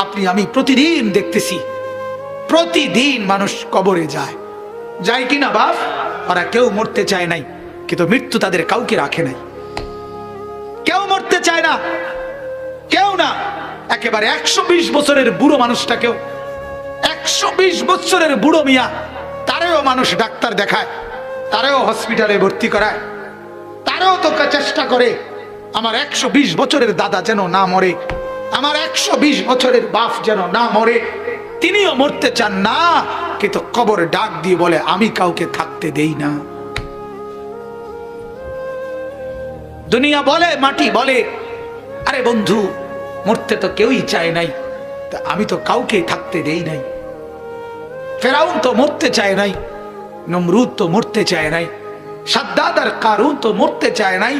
আপনি আমি প্রতিদিন দেখতেছি, প্রতিদিন মানুষ কবরে যায়, যায় কিনা বাপ? ওরা কেউ মরতে চায় নাই, কিন্তু মৃত্যু তাদের কাউকে রাখে নাই। কেউ মরতে চায় না, কেউ না। একেবারে 120 বছরের বুড়ো মানুষটাকেও, 120 বছরের বুড়ো মিয়া, তারেও মানুষ ডাক্তার দেখায়, তারেও হসপিটালে ভর্তি করায়, তারেও তো চেষ্টা করে আমার 120 বছরের দাদা যেন না মরে, আমার 120 বছরের বাপ যেন না মরে। তিনিও মরতে চান না, কিন্তু কবর ডাক দিয়ে বলে আমি কাউকে থাকতে দেই না। দুনিয়া বলে, মাটি বলে, আরে বন্ধু মরতে তো কেউই চায় নাই, তা আমি তো কাউকে থাকতে দেই নাই। ফেরাউন তো মরতে চায় নাই, নমরুদ তো মরতে চায় নাই, সাদ্দাদ আর কারুন তো মরতে চায় নাই,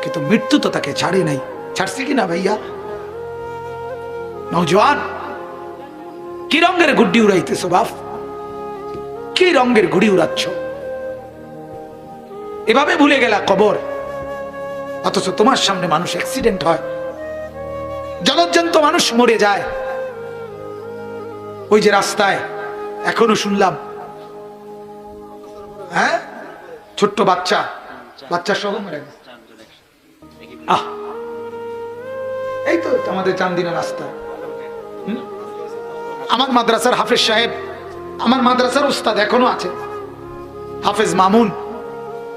কিন্তু মৃত্যু তো তাকে ছাড়ে নাই। ছাড়ছে কিনা ভাইয়া? নওজোয়ান, কি রঙের গুড্ডি উড়াইতেছো বাপ? কি রঙের গুড়ি উড়াচ্ছ? এভাবে ভুলে গেলা কবর, অথচ তোমার সামনে মানুষ অ্যাক্সিডেন্ট হয়, জলজ্জান্ত মানুষ মরে যায়। ওই যে রাস্তায় এখনো শুনলাম, হ্যাঁ, ছোট্ট বাচ্চা, বাচ্চা সহ মরে গেছে। এই তো আমাদের চান্দিনা রাস্তা। আমার মাদ্রাসার হাফেজ সাহেব, আমার মাদ্রাসার উস্তাদ এখনো আছে, হাফেজ মামুন,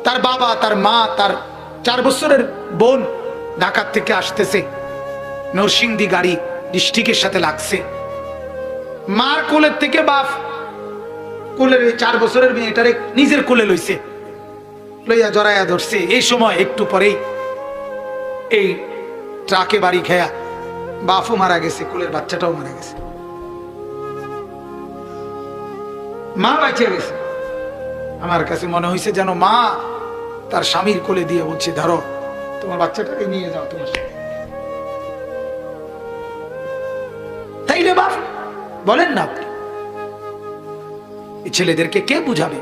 তার বাবা, তার মা, তার 4 বছরের বোন ঢাকা থেকে আসতেছে, নরসিংদী গাড়ি ডিস্ট্রিক্টের সাথে লাগছে। মার কোলের থেকে বাপ কোলের 4 বছরের মেয়েটারে নিজের কোলে লইছে, লইয়া জড়াইয়া ধরছে। এই সময় একটু পরেই এই ট্রাকে বাড়ি খেয়া বাপও মারা গেছে, কোলের বাচ্চাটাও মারা গেছে, মা বাঁচিয়ে গেছে। আমার কাছে মনে হয়েছে যেন মা তার স্বামীর কোলে দিয়ে বলছে, ধরো তোমার বাচ্চাটাকে নিয়ে যাও তোমার সাথে। তাই রে বাপ, বলেন না আপনি, এই ছেলেদেরকে কে বুঝাবে?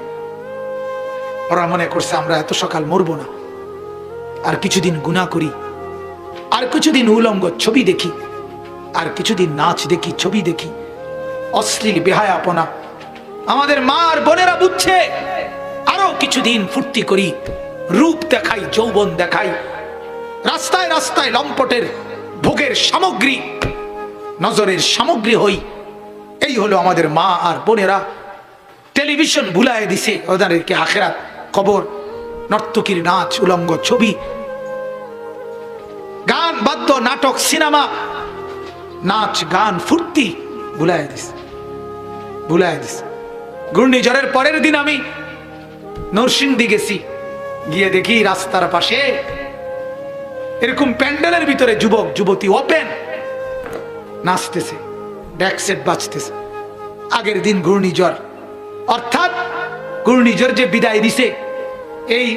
ওরা মনে করছে আমরা এত সকাল মরবো না, আর কিছুদিন গুনাহ করি, আর কিছুদিন উলঙ্গ ছবি দেখি, আর কিছুদিন নাচ দেখি, ছবি দেখি, অশ্লীল বেহায়াপনা। আমাদের মা আর বোনেরা বুঝছে, আরো কিছুদিন ফুর্তি করি, রূপ দেখাই, যৌবন দেখাই, রাস্তায় রাস্তায় লম্পটের ভোগের সামগ্রী, নজরের সামগ্রী হই। এই হলো আমাদের মা আর বোনেরা। টেলিভিশন ভুলায় দিছে ওদেরকে আখিরাত, কবর, নর্তকীর নাচ, উলঙ্গ ছবি, গান, বাদ্য, নাটক, সিনেমা, নাচ, গান, ফুর্তি ভুলায় দিছে, ভুলায় দিছে। ঘূর্ণিঝড়ের পরের দিন আমি নরসিংদী গেছি, গিয়ে দেখি রাস্তার পাশে এরকম প্যান্ডেলের ভিতরে যুবক যুবতী ওপেন নাচতেছে, ডেক সেট বাজতেছে। আগের দিন ঘূর্ণিঝড়, অর্থাৎ ঘূর্ণিঝড় যে বিদায় দিছে, এই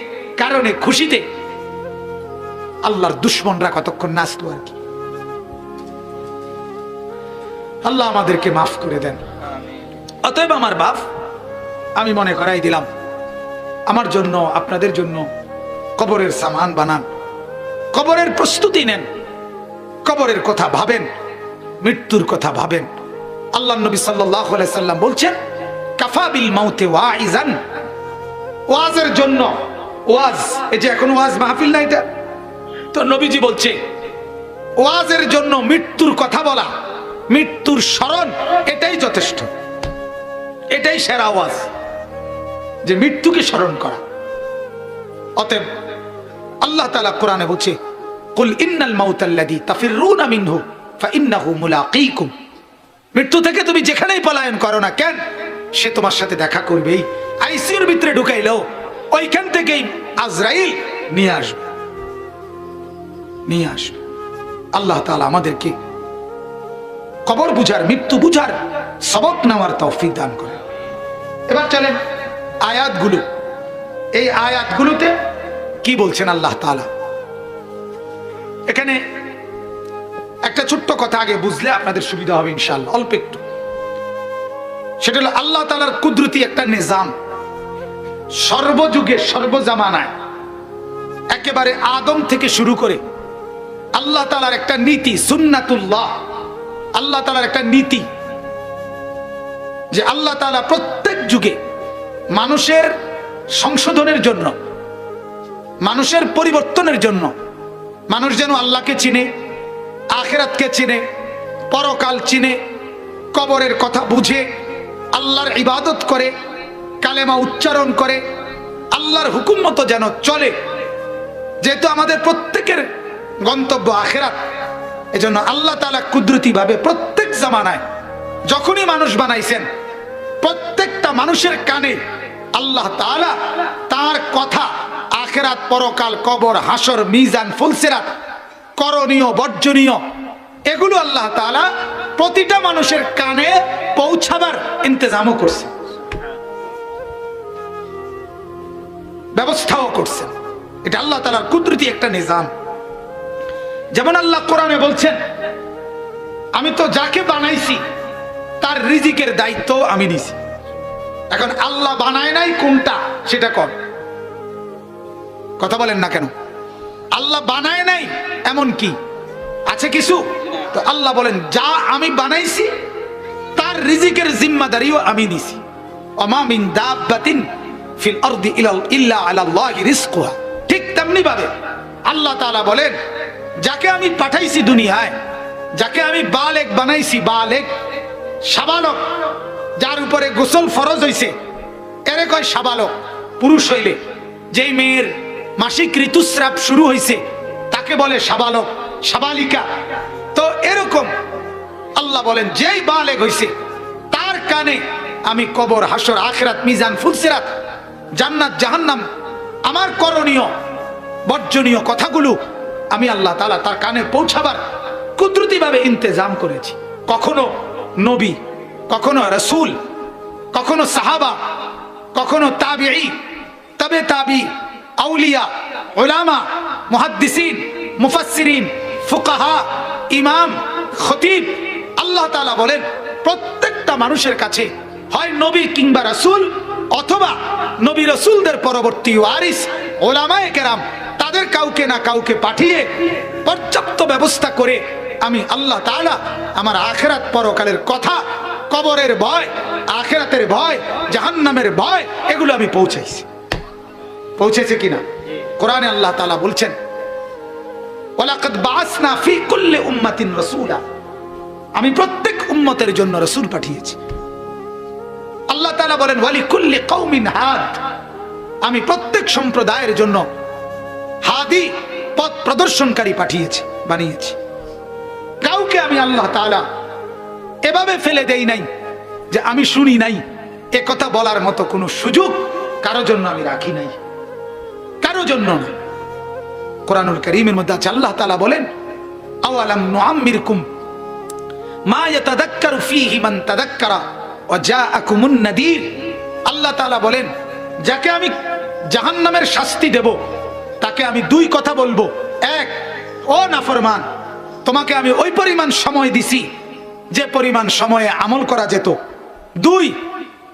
কারণে খুশিতে আল্লাহর দুশ্মনরা কতক্ষণ নাচতো আর কি। আল্লাহ আমাদেরকে মাফ করে দেন। অতএব আমার বাপ, আমি মনে করাই দিলাম, আমার জন্য, আপনাদের জন্য কবরের সামান বানান, কবরের প্রস্তুতি নেন, কবরের কথা ভাবেন, মৃত্যুর কথা ভাবেন। আল্লাহ নবী সাল্লাল্লাহু আলাইহি সাল্লাম বলছেন, কাফা বিল মাউতে ওয়াইজান, ওয়াজের জন্য, ওয়াজ, এই যে এখন ওয়াজ মাহফিল না এটা, তো নবীজি বলছে ওয়াজের জন্য মৃত্যুর কথা বলা, মৃত্যুর স্মরণ, এটাই যথেষ্ট, এটাই সেরা ওয়াজ, যে মৃত্যুকে স্মরণ করা। অতএব আল্লাহ তাআলা কোরআনে বলছে, কুল ইন্নাল মাউতাল্লাযী তাফিররুনা মিনহু ফাইন্নাহু মুলাকীকুম, মৃত্যু থেকে তুমি যেখানেই পলায়ন করো না কেন, সে তোমার সাথে দেখা করবেই। আইসিইউর ভিতরে ঢুকাইলেও ওইখান থেকেই আজরাইল নিয়ে আসবে, নিয়ে আসবে। আল্লাহ তাআলা আমাদেরকে কবর বুঝার, মৃত্যু বুঝার সবক নেওয়ার তৌফিক দান করে। এবার চলেন আয়াতগুলো, এই আয়াতগুলোতে কি বলছেন আল্লাহ তাআলা। এখানে একটা ছোট্ট কথা আগে বুঝলে আপনাদের সুবিধা হবে ইনশাআল্লাহ, অল্প একটু। সেটা হলো আল্লাহ তাআলার কুদরতি একটা নিজাম, সর্বযুগে সর্বজামানায়, একেবারে আদম থেকে শুরু করে আল্লাহ তাআলার একটা নীতি, সুন্নাতুল্লাহ, আল্লাহ তাআলার একটা নীতি, যে আল্লাহ তাআলা প্রত্যেক যুগে মানুষের সংশোধনের জন্য, মানুষের পরিবর্তনের জন্য, মানুষ যেন আল্লাহকে চিনে, আখিরাতকে চিনে, পরকাল চিনে, কবরের কথা বুঝে, আল্লাহর ইবাদত করে, কালেমা উচ্চারণ করে, আল্লাহর হুকুম মতো যেন চলে। যেহেতু আমাদের প্রত্যেকের গন্তব্য আখিরাত, এজন্য আল্লাহ তাআলা কুদরতি ভাবে প্রত্যেক জামানায় যখনই মানুষ বানাইছেন, প্রত্যেকটা মানুষের কানে আল্লাহ তাআলা তার কথা, আখিরাত, পরকাল, কবর, হাসর, মিজান, ফুলসিরাত, করণীয়, বর্জনীয়, এগুলো আল্লাহ তাআলা প্রতিটা মানুষের কানে পৌঁছাবার ইন্তজামও করছে, ব্যবস্থাও করছেন। এটা আল্লাহ তাআলার কুদরতি একটা নিজাম। যেমন আল্লাহ কোরআনে বলছেন, আমি তো যাকে বানাইছি তার রিজিকের দায়িত্ব আমি নিছি। এখন আল্লাহ বানায় নাই কোনটা সেটা কর, কথা বলেন না কেন? আল্লাহ বানায় নাই এমন কি আছে কিছু? তো আল্লাহ বলেন, যা আমি বানাইছি তার রিজিকের জিম্মাদারিও আমি নিছি। ওমা মিন দাব্বাতিন ফিল আরদি ইল্লা আলাল্লাহি রিজকুহা। ঠিক তেমনি ভাবে আল্লাহ তাআলা বলেন, যাকে আমি পাঠাইছি দুনিয়ায়, যাকে আমি বালেগ বানাইছি, বালেগ সাবালক, যার উপরে গোসল ফরজ হইছে, এরে কয় সাবালক। পুরুষ হইলে যেই মেয়ের মাসিক ঋতুস্রাব শুরু হইছে তাকে বলে সাবালক, সাবালিকা। তো এরকম আল্লাহ বলেন, যেই বালেগ হইছে তার কানে আমি কবর, হাসর, আখিরাত, মিজান, ফুলসিরাত, জান্নাত, জাহান্নাম, আমার করণীয়, বর্জনীয় কথাগুলো আমি আল্লাহ তাআলা তার কানে পৌঁছাবার কুদরতি ভাবে ইন্তজাম করেছি। কখনো নবী, কখনো রাসূল, কখনো সাহাবা, কখনো তাবিঈ, তবে তাবি, আউলিয়া, উলামা, মুহাদ্দিসিন, মুফাসসিরিন, ফুকাহা, ইমাম, খতিব। আল্লাহ তাআলা বলেন, প্রত্যেকটা মানুষের কাছে হয় নবী কিংবা রাসূল, অথবা নবী রাসূলদের পরবর্তী ওয়ারিস উলামায়ে কেরাম, তাদের কাউকে না কাউকে পাঠিয়ে পর্যাপ্ত ব্যবস্থা করে আমি আল্লাহ তাআলা আমার আখিরাত, পরকালের কথা, কবরের ভয়, আখিরাতের ভয়, জাহান্নামের ভয়, এগুলো আমি পৌঁছাইছি। পৌঁছেছে কিনা? কোরআনে আল্লাহ তাআলা বলছেন, ওয়ালাকাদ বাআসনা ফি কুল্লি উম্মাতিন রাসূলা। আমি প্রত্যেক উম্মতের জন্য রাসূল পাঠিয়েছি। আল্লাহ তাআলা বলেন, ওয়ালি কুল্লি কওমিন হাদ। আমি প্রত্যেক সম্প্রদায়ের জন্য হাদি, পথ প্রদর্শনকারী পাঠিয়েছি, বানিয়েছি। কাউকে আমি আল্লাহ তাআলা এভাবে ফেলে দেই নাই যে আমি শুনি নাই, এ কথা বলার মতো কোনো সুযোগ কারো জন্য আমি রাখি নাই, কারো জন্য না। কোরআনুল কারীমের মধ্যে আছে, আল্লাহ তাআলা বলেন, আওয়ালাম নুআম্মিরকুম মা ইয়াতাযাক্কারু ফীহি মান তাযাক্কারা ওয়া জাআকুমুন নাযীর। আল্লাহ তাআলা বলেন, যাকে আমি জাহান্নামের শাস্তি দেব তাকে আমি দুই কথা বলবো। এক, ও নাফরমান, তোমাকে আমি ওই পরিমাণ সময় দিছি যে পরিমাণ সময়ে আমল করা যেত। দুই,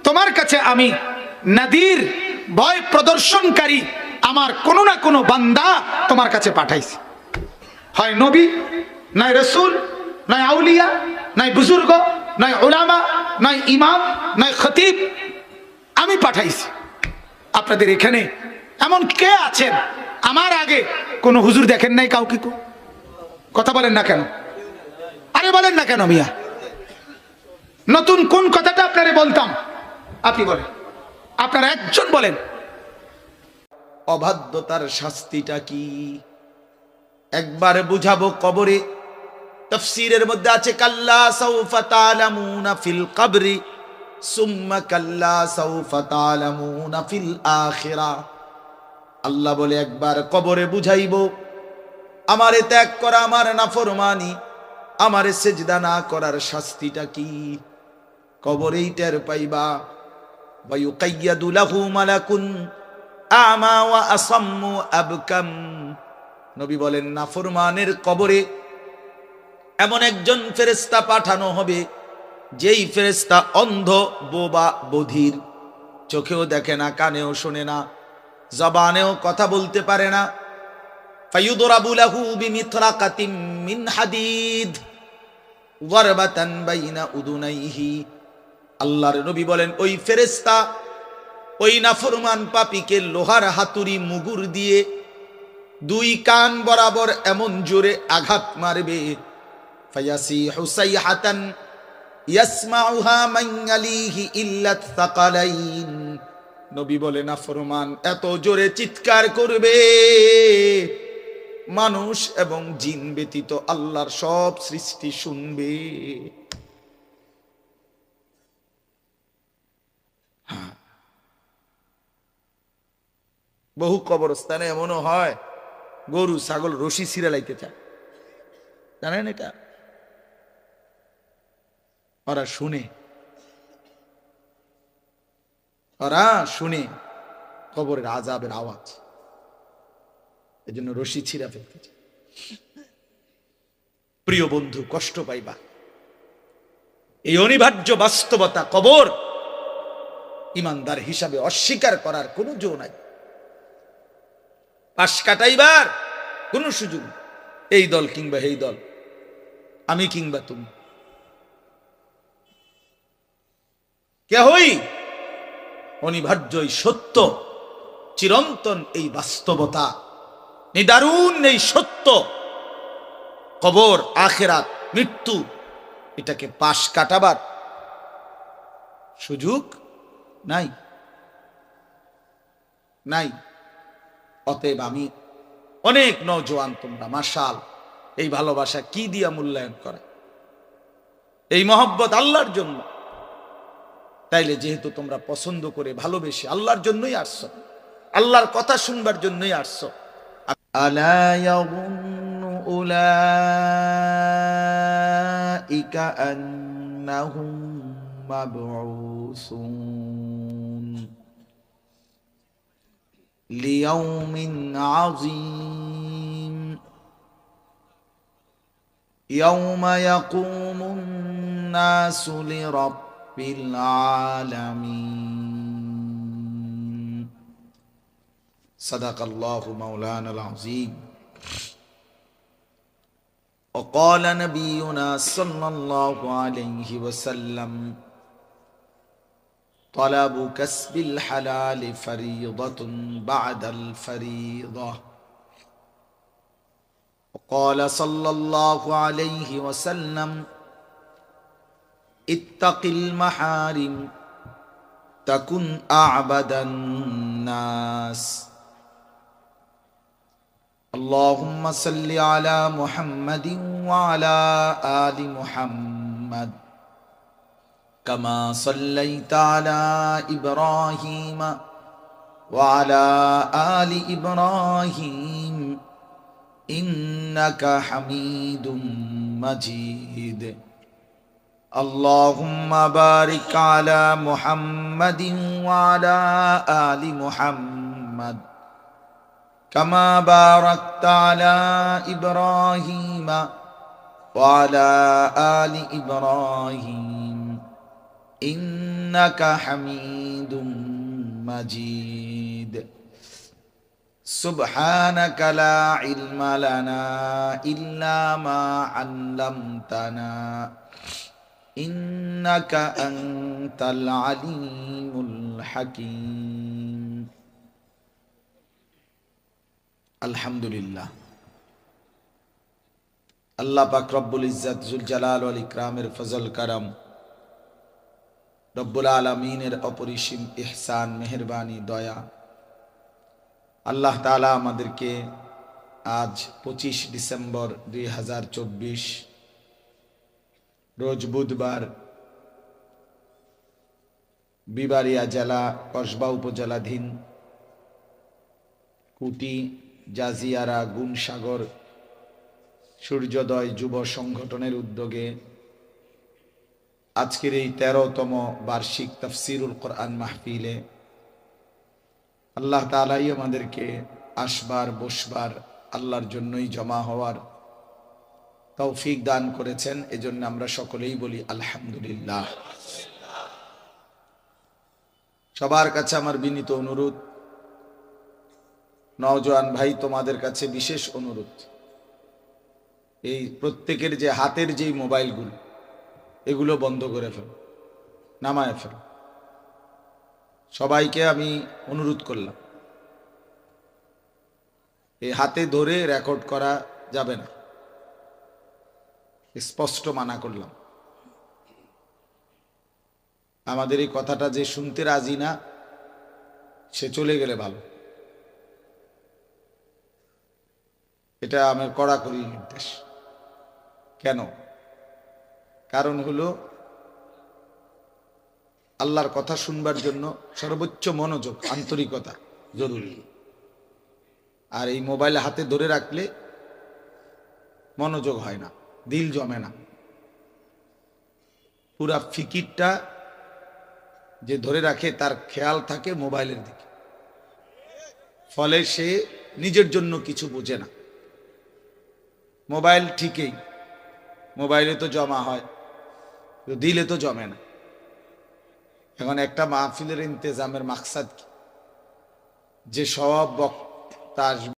তোমার কাছে আমি নাদির, ভয় প্রদর্শনকারী আমার কোনো না কোনো বান্দা তোমার কাছে পাঠাইছি। হয় নবী, নয় রাসূল, নয় আউলিয়া, নয় বুজুর্গ, নয় উলামা, নয় ইমাম, নয় খতিব, আমি পাঠাইছি। আপনাদের এখানে এমন কে আছেন আমার আগে কোন হুজুর দেখেন নাই কাউকে? কথা বলেন না কেন? আরে বলেন না কেন মিয়া? নতুন কোন কথাটা আপনারে বলতাম আপনি বলেন, আপনারা একজন বলেন। অবাধ্যতার শাস্তিটা কি একবার বুঝাবো কবরে। তাফসীরের মধ্যে আছে, কাল্লা সাউফা তা'লামুনা ফিল কবরি সুম্মা কাল্লা সাউফা তা'লামুনা ফিল আখিরা। আল্লাহ বলে, একবার কবরে বুঝাইবো আমারে ত্যাগ করা, আমার নাফরমানি, আমারে সিজদা না করার শাস্তিটা কি। কবরেই টের পাইবা। ওয়া ইউকাইয়াদু লাহু মালাকুন আমা ওয়া আসাম্মু আবকাম। নবী বলেন, নাফরমানের কবরে এমন একজন ফেরেশতা পাঠানো হবে, যেই ফেরেশতা অন্ধ, বোবা, বধির, চোখেও দেখে না, কানেও শোনে না, জবানেও কথা বলতে পারে না। ফায়ুদরাবু লাহু বিমিথরাকাতিম মিন হাদিদ। যারবাতান বাইনা উদুনাইহি। আল্লাহর নবী বলেন ওই ফেরেশতা ওই নাফরমান পাপীকে লোহার হাতুড়ি মুগুর দিয়ে দুই কান বরাবর এমন জোরে আঘাত মারবে, ফায়াসিহু সাইহাতান ইয়াসমাউহা মান ইয়ালিহি ইল্লা থাকালাইন। নবী বলে নাফরমান এত জোরে চিৎকার করবে, মানুষ এবং জিন ব্যতীত আল্লাহর সব সৃষ্টি শুনবে। বহু কবরস্থানে এমনও হয় গরু ছাগল রশি ছিঁড়ে লাইতে চায়, জানেন এটা? ওরা শুনে, ওরা শুনে কবরের আযাবের আওয়াজ, এই জন্য রশি ছিঁড়া ফেলতে চায়। প্রিয় বন্ধু, কষ্ট পাইবা, এই অনিবার্য বাস্তবতা কবর ইমানদার হিসাবে অস্বীকার করার কোনো জো নাই, পাশ কাটাইবার কোন সুযোগ নেই। এই দল কিংবা এই দল, আমি কিংবা তুমি, কেহই অনিবার্য এই সত্য, চিরন্তন এই বাস্তবতা, নিদারুণ এই সত্য, কবর, আখিরাত, মৃত্যু, এটাকে পাশ কাটাবার সুযোগ নাই, নাই। অতএব আমি অনেক নওজোয়ান, তোমরা মাশাল এই ভালোবাসা কি দিয়া মূল্যায়ন করা, এই মহব্বত আল্লাহর জন্য। তাইলে যেহেতু তোমরা পছন্দ করে ভালোবেসে আল্লাহর জন্যই আসছো, আল্লাহর কথা শুনবার জন্যই আসছো। আলা ইয়াযুন্নু উলাইকা আন্নাহুম মাবউসুন লিয়াউমিন আযীম ইয়াউমা ইয়াকুমুন নাসু লিরাব্বিল আলামিন। সাদাকাল্লাহু মাওলানাল আযীম। وقال نبينا صلى الله عليه وسلم طلب كسب الحلال فريضة بعد الفريضة. وقال صلى الله عليه وسلم اتق المحارم تكن أعبد الناس. اللهم صل على محمد وعلى آل محمد كما صليت على إبراهيم وعلى آل إبراهيم إنك حميد مجيد. اللهم بارك على محمد وعلى آل محمد كما باركت على إبراهيم وعلى آل إبراهيم إنك حميد مجيد. سبحانك لا علم لنا إلا ما علمتنا إنك أنت العليم الحكيم. আলহামদুলিল্লাহ, আল্লাহ পাক রব্বুল ইজ্জত জুল জালাল ওয়াল ইকরামের ফজল কারাম, রব্বুল আলামিনের অপরিসীম ইহসান, মেহেরবানি, দয়া, আল্লাহ তাআলা আমাদেরকে আজ 25 ডিসেম্বর 2024 রোজ বুধবার বিবারিয়া জেলা কসবা উপজেলাধীন কুটি জাজিয়ারা গুণসাগর সূর্যোদয় যুব সংগঠনের উদ্যোগে আজকের এই 13তম বার্ষিক তাফসীরুল কোরআন মাহফিলে আল্লাহ তাআলাই আমাদেরকে আসবার বসবার, আল্লাহর জন্যই জমা হওয়ার তৌফিক দান করেছেন। এজন্য আমরা সকলেই বলি আলহামদুলিল্লাহ। সবার কাছে আমার বিনীত অনুরোধ, নওজোয়ান ভাই তোমাদের কাছে বিশেষ অনুরোধ, এই প্রত্যেকের যে হাতের যেই মোবাইলগুলো এগুলো বন্ধ করে ফেল, নামায় ফেল। সবাইকে আমি অনুরোধ করলাম, এই হাতে ধরে রেকর্ড করা যাবে না, স্পষ্ট মানা করলাম। আমাদের এই কথাটা যে শুনতে রাজি না, সে চলে গেলে ভালো। এটা আমার কড়াকড়ি নির্দেশ। কেন? কারণ হলো আল্লাহর কথা শুনবার জন্য সর্বোচ্চ মনোযোগ, আন্তরিকতা জরুরি। আর এই মোবাইল হাতে ধরে রাখলে মনোযোগ হয় না, দিল জমে না। পুরা ফিকিরটা যে ধরে রাখে তার খেয়াল থাকে মোবাইলের দিকে, ফলে সে নিজের জন্য কিছু বোঝে না। মোবাইল ঠিকই, মোবাইলে তো জমা হয়, দিলে তো জমে না। এখন একটা মাহফিলের ইন্তেজামের মাকসাদ কি? যে সব বক্তা আসবে